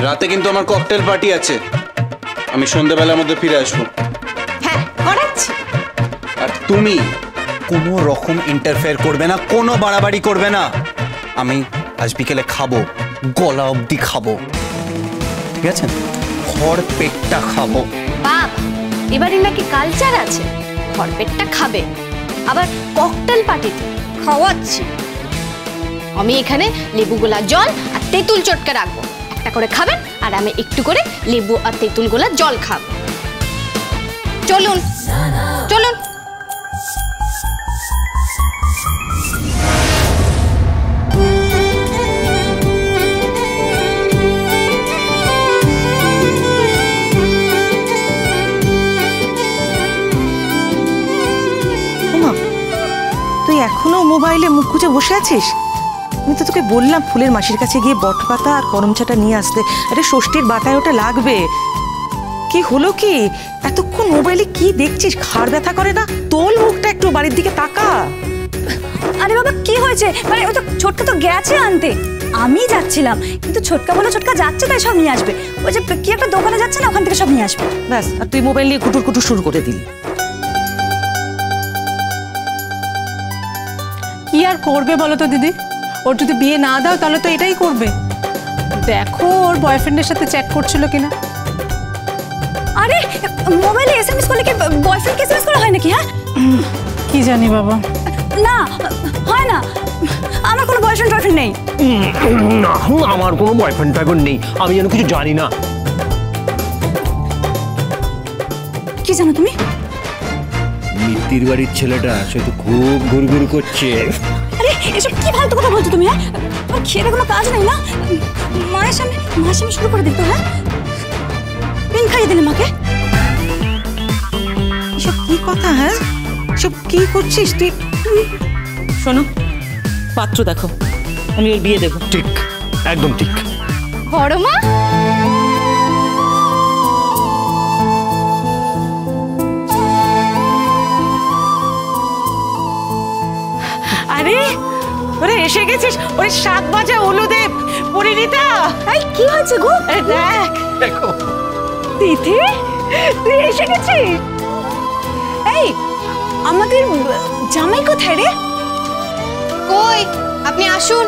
রাতে কিন্তু আমার ককটেল পার্টি আছে, আমি সন্ধ্যাবেলার মধ্যে ফিরে আসবো। হ্যাঁ করাচ্ছি। আর তুমি কোনো রকম ইন্টারফেয়ার করবে না, কোনো বাড়াবাড়ি করবে না। আমি আজ বিকেলে খাবো, গলা অবধি খাবো, ঠিক আছে? খড় পেটটা খাবো। বাপ, এবারে নাকি কালচার আছে, খড়পেটটা খাবে, আবার ককটেল পার্টিতে খাওয়াচ্ছি। আমি এখানে লেবু গোলা জল আর তেঁতুল চটকা রাখবো, একটা করে খাবেন আর আমি একটু করে লেবু আর তেঁতুল গোলা জল খাবো। চলুন চলুন। তুই এখনো মোবাইলে মুখ গুজে বসে আছিস? আমি তো তোকে বললাম ফুলের মাসির কাছে গিয়ে বটপাতা আর করমচাটা নিয়ে আসতে। আরে ষষ্ঠীর বাটায় ওটা লাগবে। কি হলো কি, এতক্ষণ মোবাইলে কি দেখছিস? ঘাড় ব্যথা করে না? তোল মুখটা একটু, বাড়ির দিকে তাকা। আরে বাবা কি হয়েছে? মানে ও তো ছোটকা তো গেছে আনতে, আমি যাচ্ছিলাম, কিন্তু ছোটকা বলে ছোটকা যাচ্ছে তাই সব নিয়ে আসবে। ওই যে কি একটা দোকানে যাচ্ছে না, ওখান থেকে সব নিয়ে আসবে। ব্যাস, আর তুই মোবাইল নিয়ে কুটুর কুটুর শুরু করে দিলি। কি আর করবে বলো তো দিদি? ওর যদি বিয়ে না দাও তাহলে তো এটাই করবে। দেখো ওর বয়ফ্রেন্ডের সাথে চ্যাট করছিল কিনা। আরে মোবাইলে এসএমএস করলে কি বয়ফ্রেন্ডকে এসএমএস করা হয় নাকি? হ্যাঁ কি জানি বাবা। না হয় না, আমার কোনো বয়ফ্রেন্ড নেই। না, আমার কোনো বয়ফ্রেন্ড এখন নেই, আমি যেন কিছু জানি না। কি জানো তুমি? মিত্তির বাড়ির ছেলেটা সে তো খুব ঘুরঘুর করছে। আরে এসব কি ফালতু কথা বলছো তুমি? হ্যাঁ তোমার খেয়ে কোনো কাজ নেই না? মায়ের সামনে শুরু করে দিত। হ্যাঁ পিন খাইয়ে দিলে মাকে। এসব কি কথা? হ্যাঁ সব কি করছিস তুই? শোনো, পাত্র দেখো, আমি ওর বিয়ে দেবো। ঠিক, একদম ঠিক। বড় মা, আরে ওরে এসে গেছিস? ওরে 7 বাজে অনুদেব, পরিণীতা। এই কি হয়েছে গো? দেখ দেখো তিথি, তুই এসে গেছিস? এই আমাদের জামাই কোথায় রে? কই আপনি আসুন।